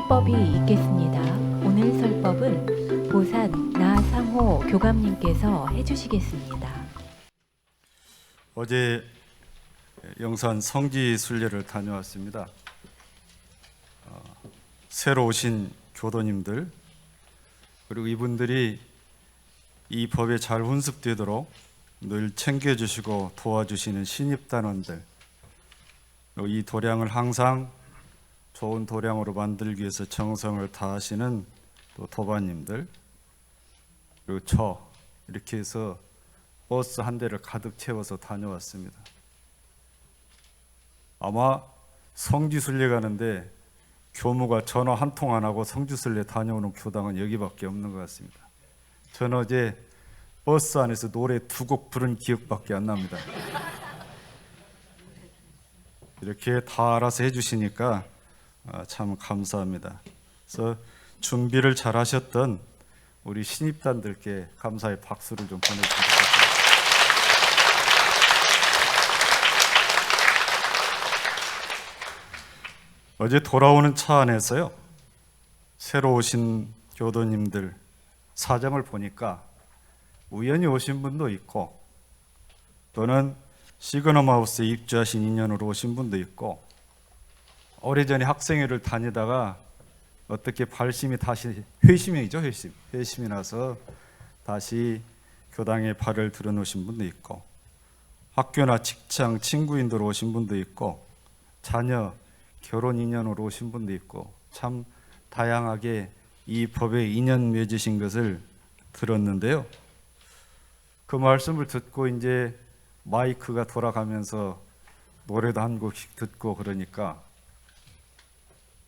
설법이 있겠습니다. 오늘 설법은 보산 나상호 교감님께서 해주시겠습니다. 어제 영산 성지순례를 다녀왔습니다. 새로 오신 교도님들 그리고 이분들이 이 법에 잘 훈습되도록 늘 챙겨주시고 도와주시는 신입단원들, 이 도량을 항상 좋은 도량으로 만들기 위해서 정성을 다하시는 또 도반님들, 그리고 저 이렇게 해서 버스 한 대를 가득 채워서 다녀왔습니다. 아마 성지순례 가는데 교무가 전화 한 통 안 하고 성지순례 다녀오는 교당은 여기밖에 없는 것 같습니다. 저는 어제 버스 안에서 노래 2곡 부른 기억밖에 안 납니다. 이렇게 다 알아서 해주시니까 참 감사합니다. 그래서 준비를 잘 하셨던 우리 신입단들께 감사의 박수를 좀 보내주시면 좋겠습니다. 어제 돌아오는 차 안에서요, 새로 오신 교도님들 사정을 보니까 우연히 오신 분도 있고 또는 시그넘하우스에 입주하신 인연으로 오신 분도 있고 오래전에 학생회를 다니다가 어떻게 발심이 다시 회심이죠, 회심이 나서 다시 교당에 발을 들여놓으신 분도 있고 학교나 직장 친구인으로 오신 분도 있고 자녀 결혼 인연으로 오신 분도 있고 참 다양하게 이 법에 인연 맺으신 것을 들었는데요. 그 말씀을 듣고 이제 마이크가 돌아가면서 노래도 한 곡씩 듣고 그러니까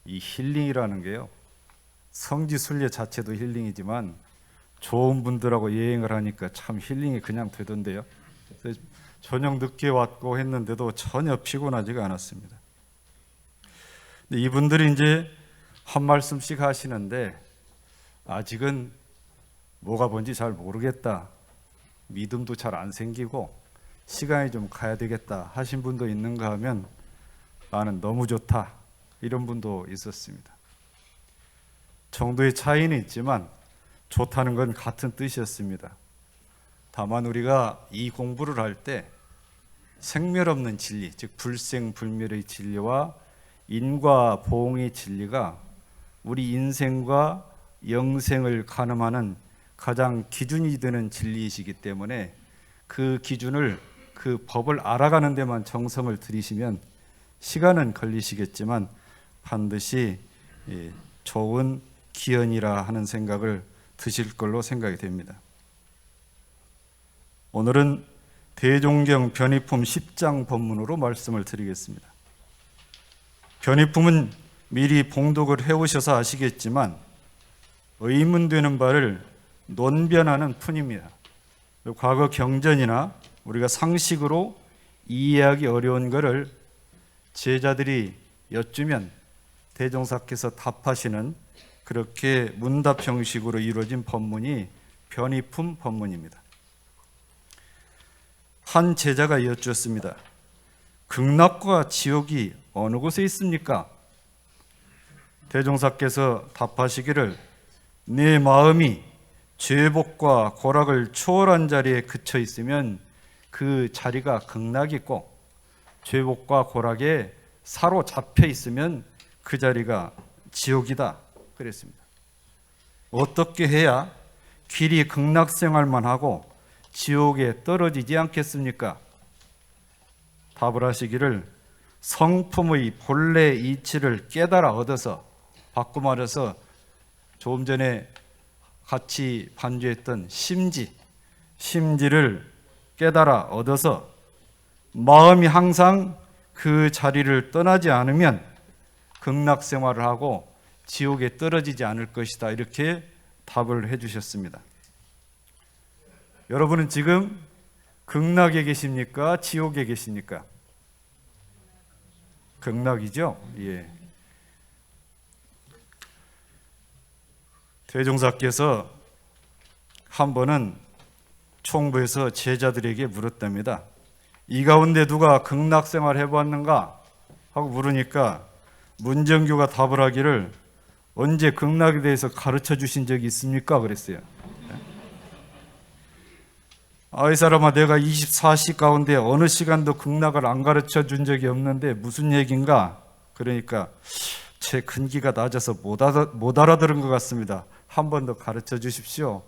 이 힐링이라는 게요, 성지순례 자체도 힐링이지만 좋은 분들하고 여행을 하니까 참 힐링이 그냥 되던데요. 그래서 저녁 늦게 왔고 했는데도 전혀 피곤하지가 않았습니다. 근데 이분들이 이제 한 말씀씩 하시는데 아직은 뭐가 뭔지 잘 모르겠다, 믿음도 잘 안 생기고 시간이 좀 가야 되겠다 하신 분도 있는가 하면 나는 너무 좋다 이런 분도 있었습니다. 정도의 차이는 있지만 좋다는 건 같은 뜻이었습니다. 다만 우리가 이 공부를 할 때 생멸 없는 진리, 즉 불생불멸의 진리와 인과 보응의 진리가 우리 인생과 영생을 가늠하는 가장 기준이 되는 진리이시기 때문에 그 기준을, 그 법을 알아가는 데만 정성을 들이시면 시간은 걸리시겠지만 반드시 좋은 기연이라 하는 생각을 드실 걸로 생각이 됩니다. 오늘은 대종경 변의품 10장 본문으로 말씀을 드리겠습니다. 변의품은 미리 봉독을 해오셔서 아시겠지만 의문되는 바를 논변하는 푼입니다. 과거 경전이나 우리가 상식으로 이해하기 어려운 것을 제자들이 여쭈면 대종사께서 답하시는 그렇게 문답 형식으로 이루어진 법문이 변의품 법문입니다. 한 제자가 여쭈었습니다. 극락과 지옥이 어느 곳에 있습니까? 대종사께서 답하시기를 내 마음이 죄복과 고락을 초월한 자리에 그쳐 있으면 그 자리가 극락이고 죄복과 고락에 사로잡혀 있으면 그 자리가 지옥이다 그랬습니다. 어떻게 해야 길이 극락 생활만 하고 지옥에 떨어지지 않겠습니까? 답을 하시기를 성품의 본래 이치를 깨달아 얻어서, 바꿔 말해서 조금 전에 같이 반주했던 심지를 깨달아 얻어서 마음이 항상 그 자리를 떠나지 않으면 극락 생활을 하고 지옥에 떨어지지 않을 것이다, 이렇게 답을 해주셨습니다. 여러분은 지금 극락에 계십니까? 지옥에 계십니까? 극락이죠? 예. 대종사께서 한 번은 총부에서 제자들에게 물었답니다. 이 가운데 누가 극락생활 해보았는가? 하고 물으니까 문정교가 답을 하기를 언제 극락에 대해서 가르쳐 주신 적이 있습니까? 그랬어요. 이 사람아, 내가 24시 가운데 어느 시간도 극락을 안 가르쳐 준 적이 없는데 무슨 얘긴가? 그러니까 제 근기가 낮아서 못 알아들은 것 같습니다. 한 번 더 가르쳐 주십시오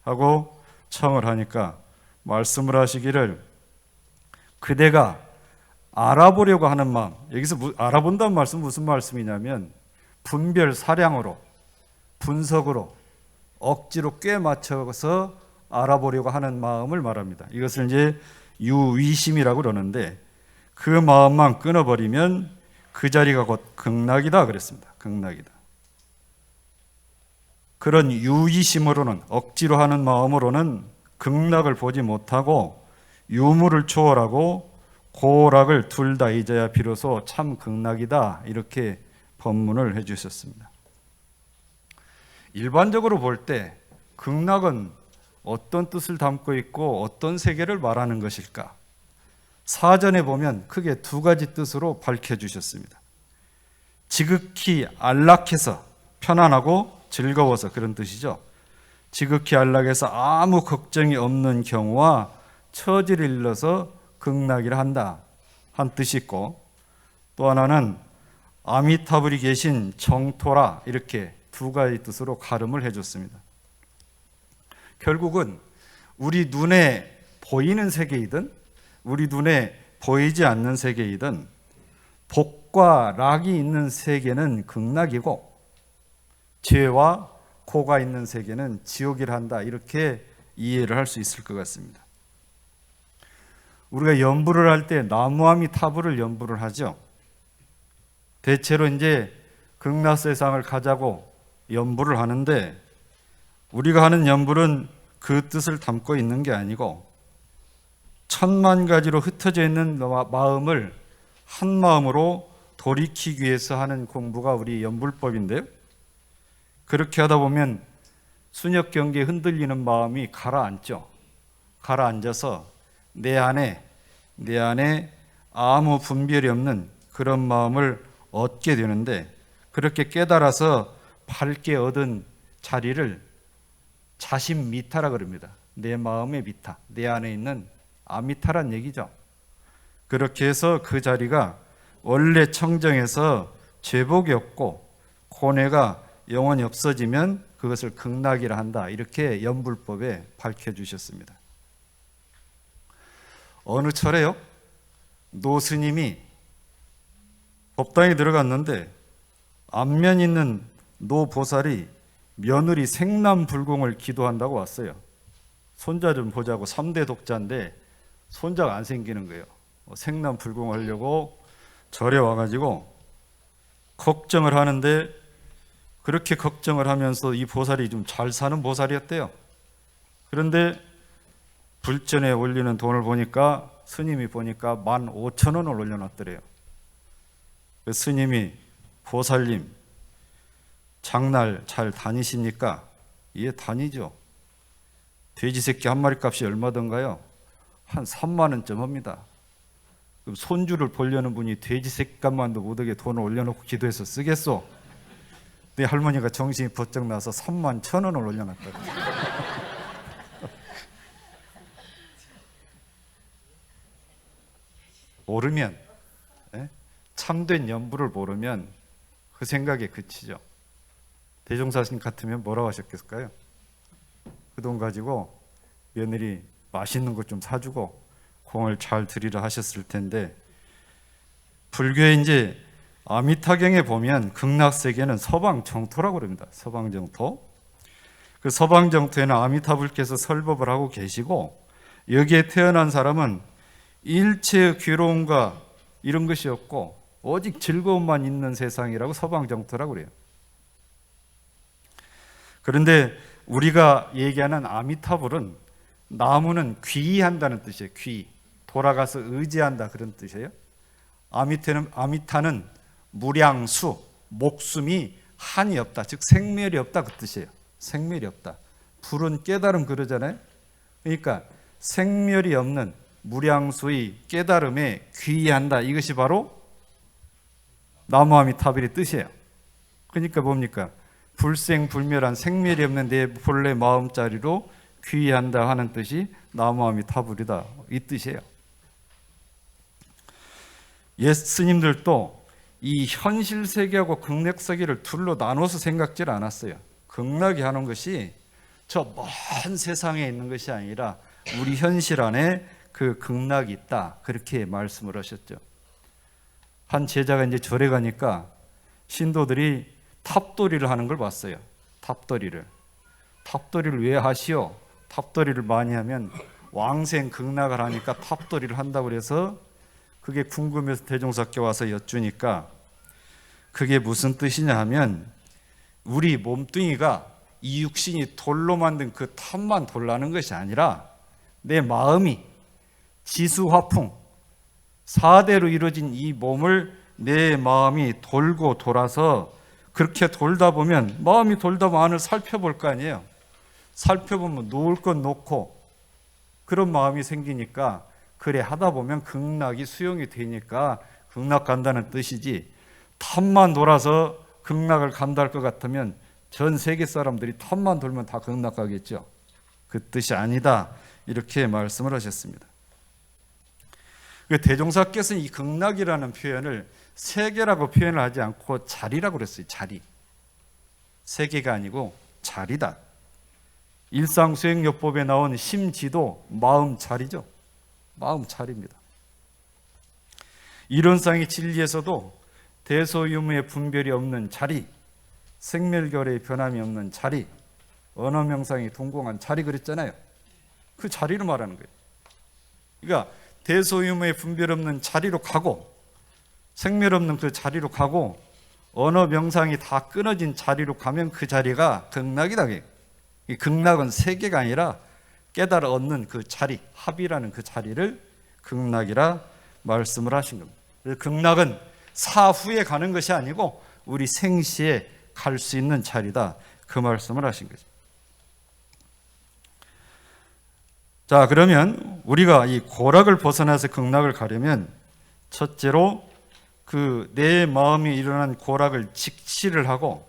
하고 청을 하니까 말씀을 하시기를, 그대가 알아보려고 하는 마음, 여기서 알아본다는 말씀 무슨 말씀이냐면 분별 사량으로, 분석으로, 억지로 꽤 맞춰서 알아보려고 하는 마음을 말합니다. 이것을 이제 유위심이라고 그러는데, 그 마음만 끊어버리면 그 자리가 곧 극락이다 그랬습니다. 극락이다. 그런 유의심으로는, 억지로 하는 마음으로는 극락을 보지 못하고 유무를 초월하고 고락을 둘 다 잊어야 비로소 참 극락이다, 이렇게 법문을 해주셨습니다. 일반적으로 볼 때 극락은 어떤 뜻을 담고 있고 어떤 세계를 말하는 것일까? 사전에 보면 크게 두 가지 뜻으로 밝혀주셨습니다. 지극히 안락해서 편안하고 즐거워서, 그런 뜻이죠. 지극히 안락해서 아무 걱정이 없는 경우와 처지를 일러서 극락이라 한다, 한 뜻이 있고, 또 하나는 아미타불이 계신 정토라, 이렇게 두 가지 뜻으로 가름을 해줬습니다. 결국은 우리 눈에 보이는 세계이든 우리 눈에 보이지 않는 세계이든 복과 락이 있는 세계는 극락이고 죄와 고가 있는 세계는 지옥이라 한다, 이렇게 이해를 할 수 있을 것 같습니다. 우리가 연부를 할 때 나무아미타불을 연부를 하죠. 대체로 이제 극락세상을 가자고 연부를 하는데, 우리가 하는 연불은 그 뜻을 담고 있는 게 아니고 천만 가지로 흩어져 있는 마음을 한 마음으로 돌이키기 위해서 하는 공부가 우리 연불법인데요. 그렇게 하다 보면 순역 경계에 흔들리는 마음이 가라앉죠. 가라앉아서 내 안에 아무 분별이 없는 그런 마음을 얻게 되는데, 그렇게 깨달아서 밝게 얻은 자리를 자신 미타라 그럽니다. 내 마음의 미타, 내 안에 있는 아미타란 얘기죠. 그렇게 해서 그 자리가 원래 청정해서 죄복이 없고 고뇌가 영원히 없어지면 그것을 극락이라 한다, 이렇게 연불법에 밝혀주셨습니다. 어느 철에요, 노 스님이 법당에 들어갔는데 안면 있는 노 보살이 며느리 생남불공을 기도한다고 왔어요. 손자 좀 보자고, 3대 독자인데 손자가 안 생기는 거예요. 생남불공을 하려고 절에 와가지고 걱정을 하는데, 그렇게 걱정을 하면서 이 보살이 좀 잘 사는 보살이었대요. 그런데 불전에 올리는 돈을 보니까, 스님이 보니까 15,000원을 올려놨더래요. 그 스님이, 보살님 장날 잘 다니십니까? 예, 다니죠. 돼지 새끼 한 마리 값이 얼마던가요? 한 3만 원쯤 합니다. 그럼 손주를 보려는 분이 돼지 새끼 값만도 못하게 돈을 올려놓고 기도해서 쓰겠소? 내 할머니가 정신이 번쩍 나서 31,000원을 올려놨다. 모르면, 참된 연부를 모르면 그 생각에 그치죠. 대종사님 같으면 뭐라고 하셨겠을까요? 그 돈 가지고 며느리 맛있는 것 좀 사주고 공을 잘 들이라 하셨을 텐데, 불교의 이제 아미타경에 보면 극락세계는 서방정토라고 그럽니다. 서방정토. 그 서방정토에는 아미타불께서 설법을 하고 계시고, 여기에 태어난 사람은 일체의 괴로움과 이런 것이 없고 오직 즐거움만 있는 세상이라고 서방정토라고 그래요. 그런데 우리가 얘기하는 아미타불은, 나무는 귀의한다는 뜻이에요. 귀의, 돌아가서 의지한다, 그런 뜻이에요. 아미타는 무량수, 목숨이 한이 없다, 즉 생멸이 없다, 그 뜻이에요. 생멸이 없다. 불은 깨달음 그러잖아요. 그러니까 생멸이 없는 무량수의 깨달음에 귀의한다, 이것이 바로 나무아미타불의 뜻이에요. 그러니까 뭡니까? 불생불멸한 생멸이 없는 내 본래 마음자리로 귀의한다 하는 뜻이 나무함이 타불이다, 이 뜻이에요. 예스님들도 이 현실 세계하고 극락 세계를 둘로 나눠서 생각질 않았어요. 극락이 하는 것이 저 먼 세상에 있는 것이 아니라 우리 현실 안에 그 극락이 있다, 그렇게 말씀을 하셨죠. 한 제자가 이제 절에 가니까 신도들이 탑돌이를 하는 걸 봤어요. 탑돌이를 왜 하시오? 탑돌이를 많이 하면 왕생 극락을 하니까 탑돌이를 한다고 그래서 그게 궁금해서 대종사께 와서 여쭈니까 그게 무슨 뜻이냐 하면 우리 몸뚱이가 이 육신이 돌로 만든 그 탑만 돌라는 것이 아니라 내 마음이 지수화풍 4대로 이루어진 이 몸을 내 마음이 돌고 돌아서 그렇게 돌다 보면 마음이 돌다 보면 안을 살펴볼 거 아니에요. 살펴보면 놓을 건 놓고 그런 마음이 생기니까 그래 하다 보면 극락이 수용이 되니까 극락 간다는 뜻이지, 탑만 돌아서 극락을 간다 할 것 같으면 전 세계 사람들이 탑만 돌면 다 극락 가겠죠. 그 뜻이 아니다, 이렇게 말씀을 하셨습니다. 대종사께서는 이 극락이라는 표현을 세계라고 표현을 하지 않고 자리라고 그랬어요. 자리. 세계가 아니고 자리다. 일상수행요법에 나온 심지도 마음 자리죠. 마음 자리입니다. 이론상의 진리에서도 대소유무의 분별이 없는 자리, 생멸결의 변함이 없는 자리, 언어명상이 동공한 자리 그랬잖아요. 그 자리를 말하는 거예요. 그러니까 대소유무의 분별 없는 자리로 가고 생멸 없는 그 자리로 가고 언어명상이 다 끊어진 자리로 가면 그 자리가 극락이다. 이 극락은 세계가 아니라 깨달아 얻는 그 자리, 합이라는 그 자리를 극락이라 말씀을 하신 겁니다. 그래서 극락은 사후에 가는 것이 아니고 우리 생시에 갈 수 있는 자리다, 그 말씀을 하신 거죠. 자, 그러면 우리가 이 고락을 벗어나서 극락을 가려면 첫째로 그 내 마음이 일어난 고락을 직시를 하고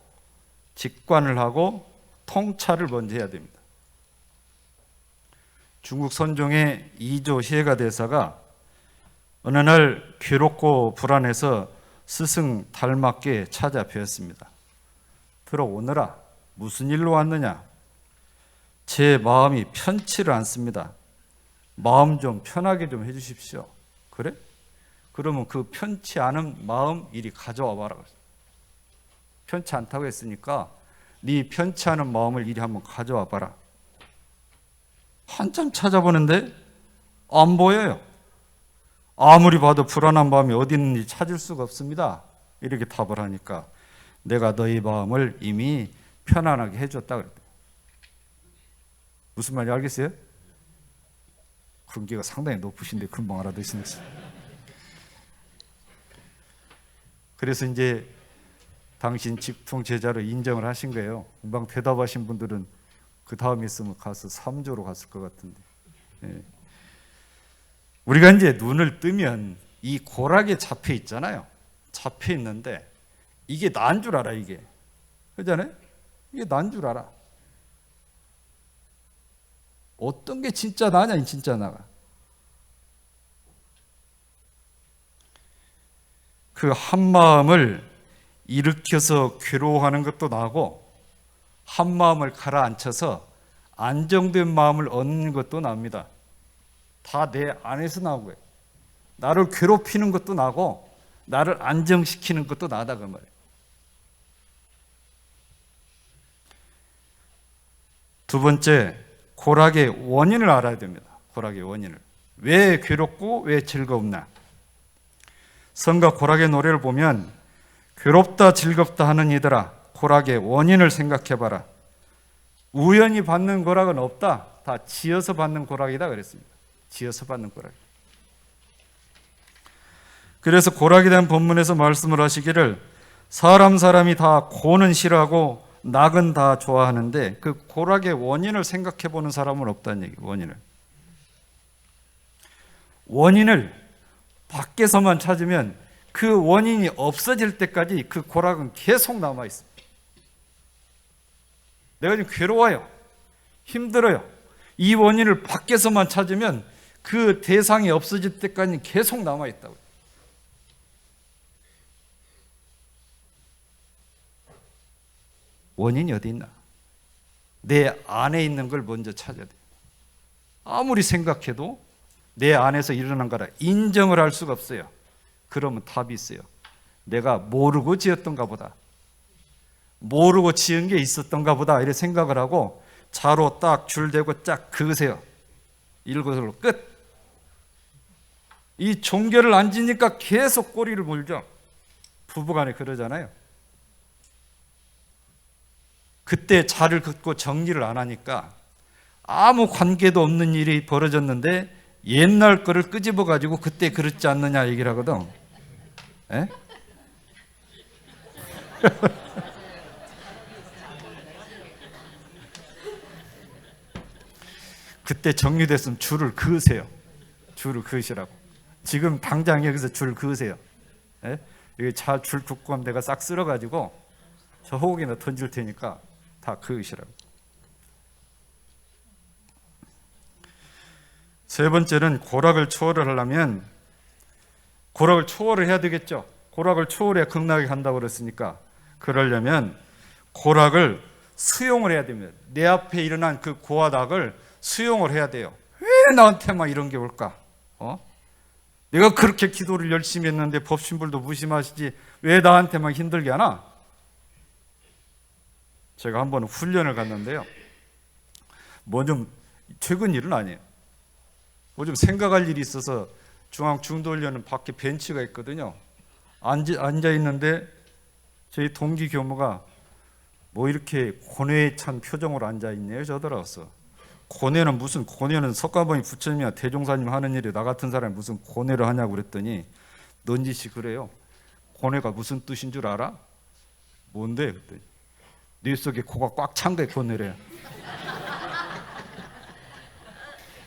직관을 하고 통찰을 먼저 해야 됩니다. 중국 선종의 이조 시해가 대사가 어느 날 괴롭고 불안해서 스승 달맞게 찾아뵈었습니다. 들어오너라. 무슨 일로 왔느냐? 제 마음이 편치를 않습니다. 마음 좀 편하게 좀 해주십시오. 그래? 그러면 그 편치 않은 마음 이리 가져와 봐라. 편치 않다고 했으니까 네 편치 않은 마음을 이리 한번 가져와 봐라. 한참 찾아보는데 안 보여요. 아무리 봐도 불안한 마음이 어디 있는지 찾을 수가 없습니다. 이렇게 답을 하니까 내가 너희 마음을 이미 편안하게 해줬다 그랬다. 무슨 말인지 알겠어요? 근기가 상당히 높으신데 금방 알아듣시네요. 그래서 이제 당신 직통 제자로 인정을 하신 거예요. 금방 대답하신 분들은 그 다음에 있으면 가서 3조로 갔을 것 같은데. 예. 우리가 이제 눈을 뜨면 이 고락에 잡혀 있잖아요. 잡혀 있는데 이게 난 줄 알아, 이게. 그렇잖아요? 이게 난 줄 알아. 어떤 게 진짜 나냐, 진짜 나가. 그 한마음을 일으켜서 괴로워하는 것도 나고 한마음을 가라앉혀서 안정된 마음을 얻는 것도 납니다. 다 내 안에서 나온 거예요. 나를 괴롭히는 것도 나고 나를 안정시키는 것도 나다, 그 말이에요. 두 번째, 고락의 원인을 알아야 됩니다. 고락의 원인을. 왜 괴롭고 왜 즐겁나? 성가 고락의 노래를 보면 괴롭다 즐겁다 하는 이들아 고락의 원인을 생각해봐라. 우연히 받는 고락은 없다. 다 지어서 받는 고락이다 그랬습니다. 지어서 받는 고락. 그래서 고락에 대한 본문에서 말씀을 하시기를 사람이 다 고는 싫어하고 낙은 다 좋아하는데 그 고락의 원인을 생각해보는 사람은 없다는 얘기예요. 원인을 밖에서만 찾으면 그 원인이 없어질 때까지 그 고락은 계속 남아있습니다. 내가 지금 괴로워요. 힘들어요. 이 원인을 밖에서만 찾으면 그 대상이 없어질 때까지 계속 남아있다고요. 원인이 어디 있나? 내 안에 있는 걸 먼저 찾아야 돼요. 아무리 생각해도 내 안에서 일어난 거라 인정을 할 수가 없어요. 그러면 답이 있어요. 내가 모르고 지었던가 보다. 모르고 지은 게 있었던가 보다. 이렇게 생각을 하고 자로 딱 줄대고 쫙 그으세요. 일곱으로 끝. 이 종결을 안 지니까 계속 꼬리를 물죠. 부부간에 그러잖아요. 그때 자를 긋고 정리를 안 하니까 아무 관계도 없는 일이 벌어졌는데 옛날 거를 끄집어 가지고 그때 그렇지 않느냐 얘기를 하거든. 에? 그때 정리됐으면 줄을 그으세요. 줄을 그으시라고. 지금 당장 여기서 줄 그으세요. 에? 여기 줄 긋고 하면 내가 싹 쓸어가지고 저 호국에다 던질 테니까 다 그으시라고. 세 번째는 고락을 초월을 하려면 고락을 초월을 해야 되겠죠. 고락을 초월해야 극락에 간다고 그랬으니까 그러려면 고락을 수용을 해야 됩니다. 내 앞에 일어난 그 고와닥을 수용을 해야 돼요. 왜 나한테만 이런 게 올까? 내가 그렇게 기도를 열심히 했는데 법신불도 무심하시지 왜 나한테만 힘들게 하나? 제가 한번 훈련을 갔는데요. 뭐 좀 최근 일은 아니에요. 뭐 좀 생각할 일이 있어서 중앙중도훈련은 밖에 벤치가 있거든요. 앉아 있는데 저희 동기 교무가 뭐 이렇게 고뇌에 찬 표정으로 앉아 있네요. 저더라고서. 고뇌는 석가모니 부처님이나 대종사님 하는 일에 나 같은 사람이 무슨 고뇌를 하냐고 그랬더니 넌지시 그래요. 고뇌가 무슨 뜻인 줄 알아? 뭔데? 그랬더니 뇌 속에 코가 꽉 찬 게 고뇌래요.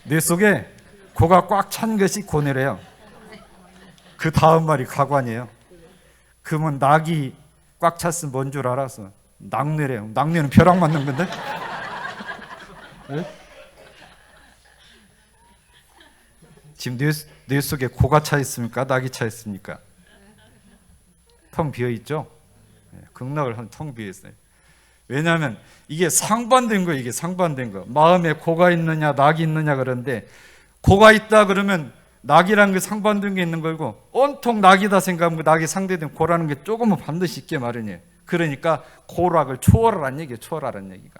뇌 속에 코가 꽉 찬 것이 고뇌래요. 그 다음 말이 가관이에요. 그러면 낙이 꽉 찼으면 뭔 줄 알아서 낙뇌래요. 낙뇌는 벼락 맞는 건데? 네? 지금 뇌 속에 코가 차 있습니까? 낙이 차 있습니까? 텅 비어 있죠? 극락을 한 텅 비어 있어요. 왜냐하면 이게 상반된 거예요. 이게 상반된 거. 마음에 코가 있느냐 낙이 있느냐 그런데 코가 있다 그러면 낙이라는 게 상반된 게 있는 거고 온통 낙이다 생각하면 낙이 상대된 코라는 게 조금은 반드시 있게 마련이에요. 그러니까 고락을 초월하라는 얘기예요. 초월하라는 얘기가.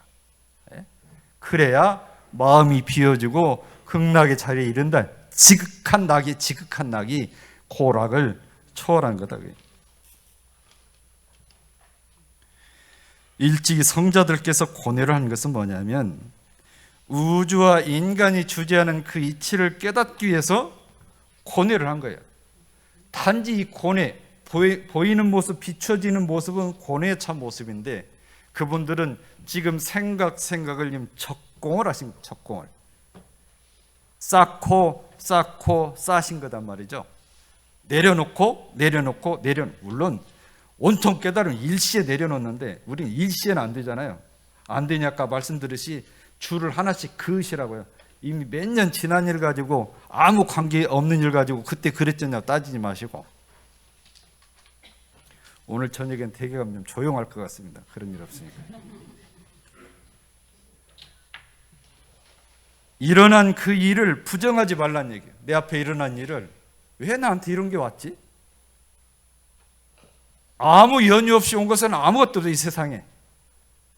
그래야 마음이 비어지고 극락의 자리에 이른다. 지극한 낙이 고락을 초월한 거다. 일찍이 성자들께서 고뇌를 한 것은 뭐냐면 우주와 인간이 주재하는 그 이치를 깨닫기 위해서 고뇌를 한 거예요. 단지 이 고뇌, 보이는 모습, 비춰지는 모습은 고뇌에 찬 모습인데 그분들은 지금 생각을 적공을 하신 거예요. 적공을. 쌓고 쌓으신 거단 말이죠. 내려놓고 물론 온통 깨달으면 일시에 내려놓는데 우리는 일시에는 안 되잖아요. 안 되니 아까 말씀드렸듯이 줄을 하나씩 그으시라고요. 이미 몇 년 지난 일 가지고 아무 관계 없는 일 가지고 그때 그랬잖냐 따지지 마시고 오늘 저녁엔 대개가 좀 조용할 것 같습니다. 그런 일 없으니까. 일어난 그 일을 부정하지 말라는 얘기예요. 내 앞에 일어난 일을 왜 나한테 이런 게 왔지? 아무 연유 없이 온 것은 아무것도 없어요. 이 세상에.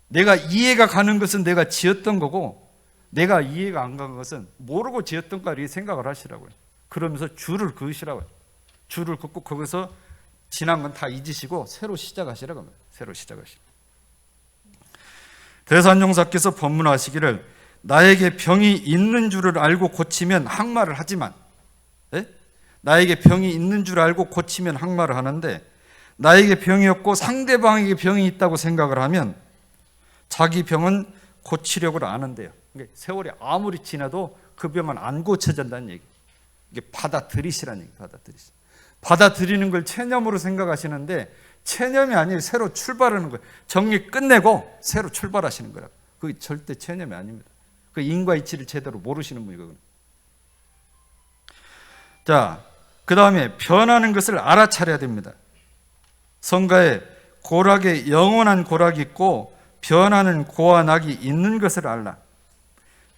내가 이해가 가는 것은 내가 지었던 거고 내가 이해가 안 가는 것은 모르고 지었던 거라 생각을 하시라고요. 그러면서 줄을 그으시라고요. 줄을 긋고 거기서 지난 건 다 잊으시고 새로 시작하시라고 합니다. 새로 시작하시라고. 대산종사께서 법문하시기를 나에게 병이 있는 줄을 알고 고치면 항마를 하지만 나에게 병이 있는 줄 알고 고치면 항마를 하는데 나에게 병이 없고 상대방에게 병이 있다고 생각을 하면 자기 병은 고치려고 안 한대요. 세월이 아무리 지나도 그 병은 안 고쳐진다는 얘기. 이게 받아들이시라는 얘기. 받아들이는 걸 체념으로 생각하시는데 체념이 아니에요. 새로 출발하는 거예요. 정리 끝내고 새로 출발하시는 거라고. 그게 절대 체념이 아닙니다. 그 인과 이치를 제대로 모르시는 분이거든요. 자, 그 다음에 변하는 것을 알아차려야 됩니다. 성가에 고락에 영원한 고락이 있고 변하는 고와 낙이 있는 것을 알라.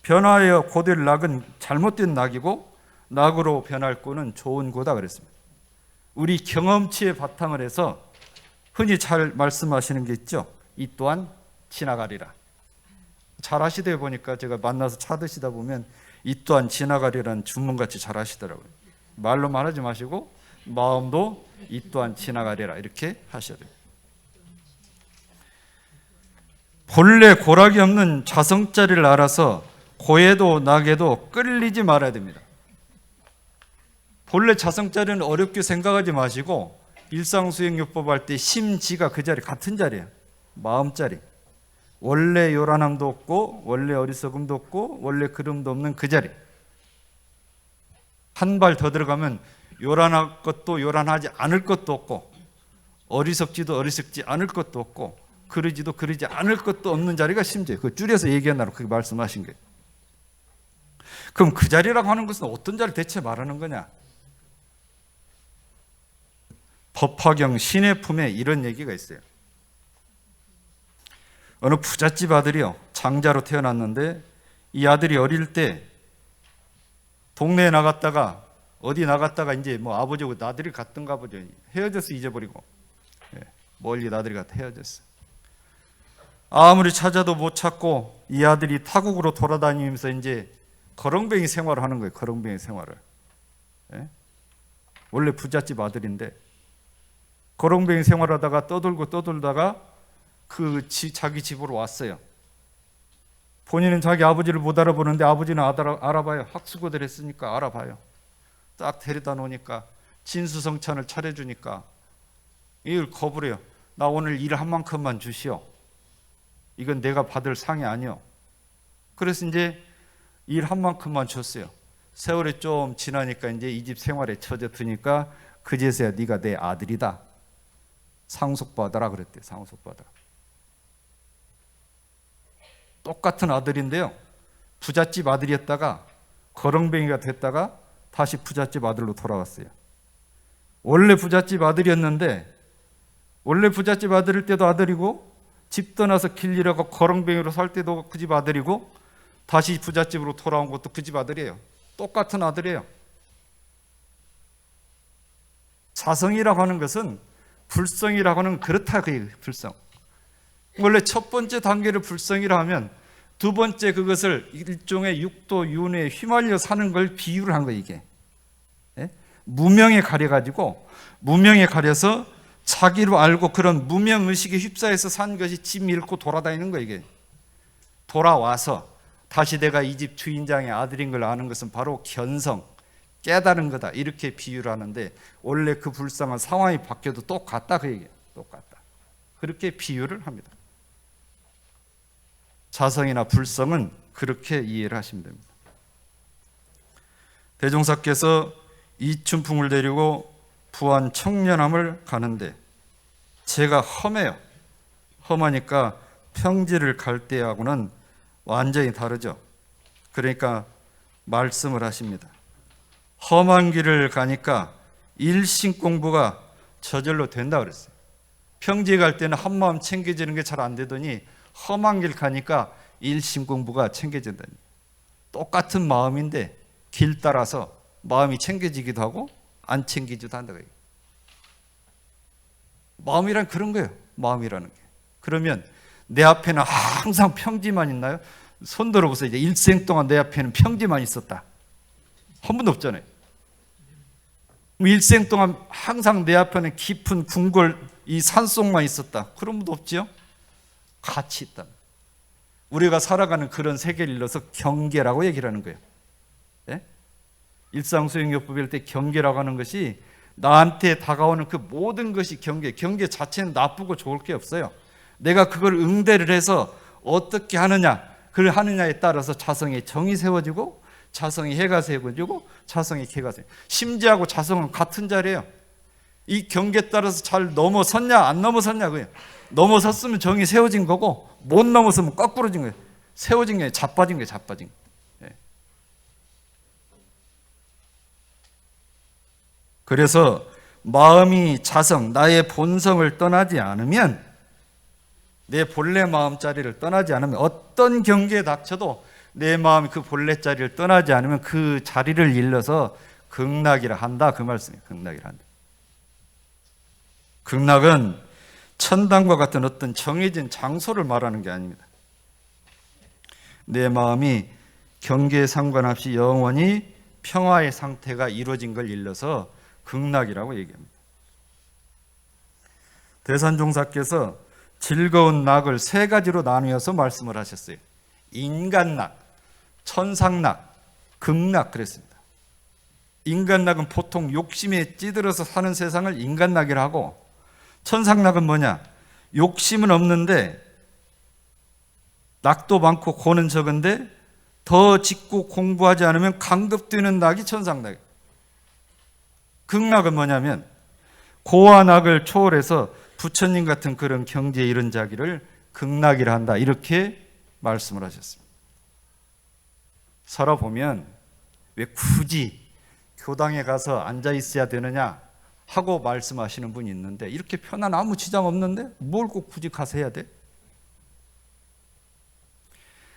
변화하여 고될 낙은 잘못된 낙이고 낙으로 변할 고는 좋은 고다 그랬습니다. 우리 경험치에 바탕을 해서 흔히 잘 말씀하시는 게 있죠. 이 또한 지나가리라. 잘 하시다 보니까 제가 만나서 차 드시다 보면 이 또한 지나가리라는 주문같이 잘 하시더라고요. 말로만 하지 마시고 마음도 이 또한 지나가리라 이렇게 하셔야 돼요. 본래 고락이 없는 자성자리를 알아서 고에도 낙에도 끌리지 말아야 됩니다. 본래 자성자리는 어렵게 생각하지 마시고 일상수행요법 할 때 심지가 그 자리 같은 자리예요. 마음자리. 원래 요란함도 없고 원래 어리석음도 없고 원래 그름도 없는 그 자리. 한 발 더 들어가면 요란할 것도 요란하지 않을 것도 없고 어리석지도 어리석지 않을 것도 없고 그러지도 그러지 않을 것도 없는 자리가 심지어 그 줄여서 얘기하느라고 그렇게 말씀하신 거예요. 그럼 그 자리라고 하는 것은 어떤 자리를 대체 말하는 거냐? 법화경 신의 품에 이런 얘기가 있어요. 어느 부잣집 아들이요, 장자로 태어났는데 이 아들이 어릴 때 동네에 나갔다가 어디 나갔다가 이제 뭐 아버지하고 나들이 갔던가 보죠. 헤어져서 잊어버리고 멀리 나들이 갔다 헤어졌어. 아무리 찾아도 못 찾고 이 아들이 타국으로 돌아다니면서 이제 거렁뱅이 생활을 하는 거예요. 거렁뱅이 생활을. 원래 부잣집 아들인데 거렁뱅이 생활하다가 떠돌다가 자기 집으로 왔어요. 본인은 자기 아버지를 못 알아보는데 아버지는 알아봐요. 학수고대를 했으니까 알아봐요. 딱 데려다 놓으니까 진수성찬을 차려주니까 이걸 거부를 해요. 나 오늘 일한 만큼만 주시오. 이건 내가 받을 상이 아니오. 그래서 이제 일한 만큼만 줬어요. 세월이 좀 지나니까 이제 이 집 생활에 처져드니까 그제서야 네가 내 아들이다. 상속받아라 그랬대요. 상속받아라. 똑같은 아들인데요. 부잣집 아들이었다가 거렁뱅이가 됐다가 다시 부잣집 아들로 돌아왔어요. 원래 부잣집 아들이었는데 원래 부잣집 아들일 때도 아들이고 집 떠나서 길 잃어가 거렁뱅이로 살 때도 그 집 아들이고 다시 부잣집으로 돌아온 것도 그 집 아들이에요. 똑같은 아들이에요. 자성이라고 하는 것은 불성이라고 하는 그렇다 그예요. 불성. 원래 첫 번째 단계를 불성이라 하면 두 번째 그것을 일종의 육도 윤회에 휘말려 사는 걸 비유를 한 거예요. 이게 무명에 가려가지고 무명에 가려서 자기로 알고 그런 무명의식에 휩싸여서 산 것이 집 잃고 돌아다니는 거예요. 이게 돌아와서 다시 내가 이 집 주인장의 아들인 걸 아는 것은 바로 견성, 깨달은 거다. 이렇게 비유를 하는데 원래 그 불쌍한 상황이 바뀌어도 똑같다 그 얘기예요. 똑같다. 그렇게 비유를 합니다. 자성이나 불성은 그렇게 이해를 하시면 됩니다. 대종사께서 이춘풍을 데리고 부안 청년함을 가는데 제가 험해요. 험하니까 평지를 갈 때하고는 완전히 다르죠. 그러니까 말씀을 하십니다. 험한 길을 가니까 일신 공부가 저절로 된다 그랬어요. 평지에 갈 때는 한마음 챙겨지는 게 잘 안 되더니 험한 길 가니까 일신 공부가 챙겨진다니. 똑같은 마음인데 길 따라서 마음이 챙겨지기도 하고 안 챙기지도 한다. 마음이란 그런 거예요. 마음이라는 게. 그러면 내 앞에는 항상 평지만 있나요? 손 들어보세요. 이제 일생 동안 내 앞에는 평지만 있었다. 한 번도 없잖아요. 일생 동안 항상 내 앞에는 깊은 궁궐 이 산속만 있었다. 그런 분도 없지요? 같이 있다. 우리가 살아가는 그런 세계를 일러서 경계라고 얘기를 하는 거예요. 네? 일상수행요법일 때 경계라고 하는 것이 나한테 다가오는 그 모든 것이 경계 자체는 나쁘고 좋을 게 없어요. 내가 그걸 응대를 해서 어떻게 하느냐, 그걸 하느냐에 따라서 자성의 정이 세워지고 자성의 해가 세워지고 자성의 개가 세워지고 심지하고 자성은 같은 자리예요. 이 경계에 따라서 잘 넘어섰냐 안 넘어섰냐 그예요. 넘어섰으면 정이 세워진 거고 못 넘어서면 거꾸로진 거예요. 세워진 게 아니라 자빠진 게 자빠진 거. 예. 그래서 마음이 자성, 나의 본성을 떠나지 않으면, 내 본래 마음자리를 떠나지 않으면, 어떤 경계에 닥쳐도 내 마음이 그 본래 자리를 떠나지 않으면 그 자리를 일러서 극락이라 한다, 그 말씀이에요. 극락이라 한다. 극락은 천당과 같은 어떤 정해진 장소를 말하는 게 아닙니다. 내 마음이 경계에 상관없이 영원히 평화의 상태가 이루어진 걸 일러서 극락이라고 얘기합니다. 대산종사께서 즐거운 낙을 세 가지로 나누어서 말씀을 하셨어요. 인간낙, 천상낙, 극락 그랬습니다. 인간낙은 보통 욕심에 찌들어서 사는 세상을 인간낙이라 하고, 천상낙은 뭐냐? 욕심은 없는데 낙도 많고 고는 적은데 더 짓고 공부하지 않으면 강급되는 낙이 천상낙이에요. 극락은 뭐냐면 고와 낙을 초월해서 부처님 같은 그런 경지에 이른 자기를 극락이라 한다, 이렇게 말씀을 하셨습니다. 살아보면 왜 굳이 교당에 가서 앉아 있어야 되느냐 하고 말씀하시는 분이 있는데, 이렇게 편한 아무 지장 없는데 뭘 꼭 굳이 가서 해야 돼?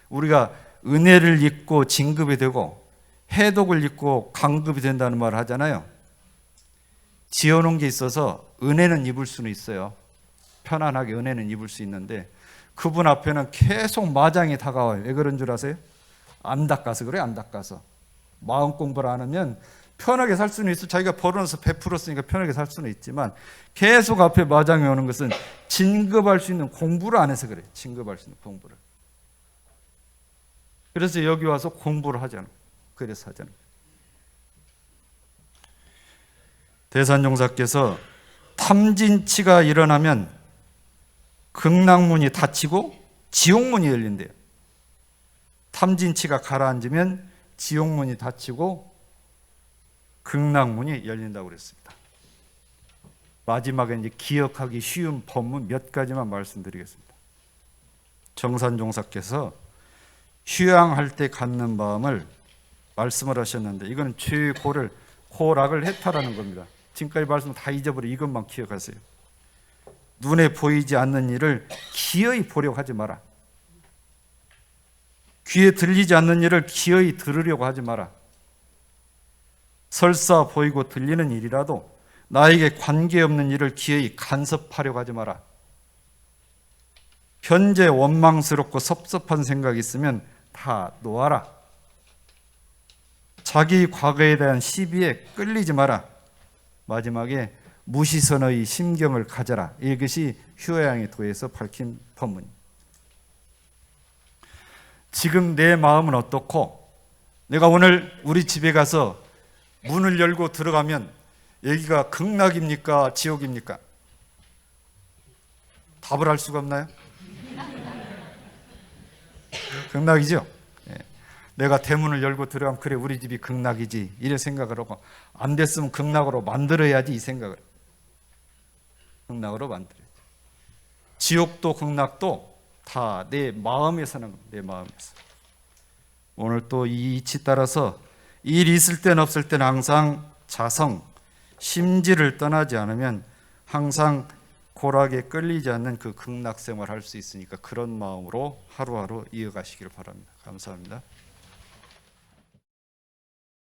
우리가 은혜를 입고 진급이 되고 해독을 입고 강급이 된다는 말을 하잖아요. 지어놓은 게 있어서 은혜는 입을 수는 있어요. 편안하게 은혜는 입을 수 있는데, 그분 앞에는 계속 마장이 다가와요. 왜 그런 줄 아세요? 안 닦아서 그래요. 안 닦아서. 마음 공부를 안 하면 편하게 살 수는 있어. 자기가 벌어서 베풀었으니까 편하게 살 수는 있지만, 계속 앞에 마장이 오는 것은 진급할 수 있는 공부를 안 해서 그래요. 진급할 수 있는 공부를. 그래서 여기 와서 공부를 하잖아요. 그래서 하잖아요. 대산종사께서 탐진치가 일어나면 극락문이 닫히고 지옥문이 열린대요. 탐진치가 가라앉으면 지옥문이 닫히고 극락문이 열린다고 그랬습니다. 마지막에 이제 기억하기 쉬운 법문 몇 가지만 말씀드리겠습니다. 정산종사께서 휴양할 때 갖는 마음을 말씀을 하셨는데, 이거는 최고를 고락을 해탈하는 겁니다. 지금까지 말씀 다 잊어버려. 이것만 기억하세요. 눈에 보이지 않는 일을 기어이 보려고 하지 마라. 귀에 들리지 않는 일을 기어이 들으려고 하지 마라. 설사 보이고 들리는 일이라도 나에게 관계없는 일을 기어이 간섭하려고 하지 마라. 현재 원망스럽고 섭섭한 생각이 있으면 다 놓아라. 자기 과거에 대한 시비에 끌리지 마라. 마지막에 무시선의 심경을 가져라. 이것이 휴양의 도에서 밝힌 법문입니다. 지금 내 마음은 어떻고, 내가 오늘 우리 집에 가서 문을 열고 들어가면 여기가 극락입니까? 지옥입니까? 답을 할 수가 없나요? 극락이죠. 내가 대문을 열고 들어가면 그래, 우리 집이 극락이지, 이런 생각을 하고, 안 됐으면 극락으로 만들어야지, 이 생각을. 극락으로 만들어야지. 지옥도 극락도 다 내 마음에서 나는 겁니다. 내 마음에서. 오늘 또 이 이치 따라서 일이 있을 땐 없을 땐 항상 자성, 심지를 떠나지 않으면 항상 고락에 끌리지 않는 그 극락 생활을 할 수 있으니까, 그런 마음으로 하루하루 이어가시길 바랍니다. 감사합니다.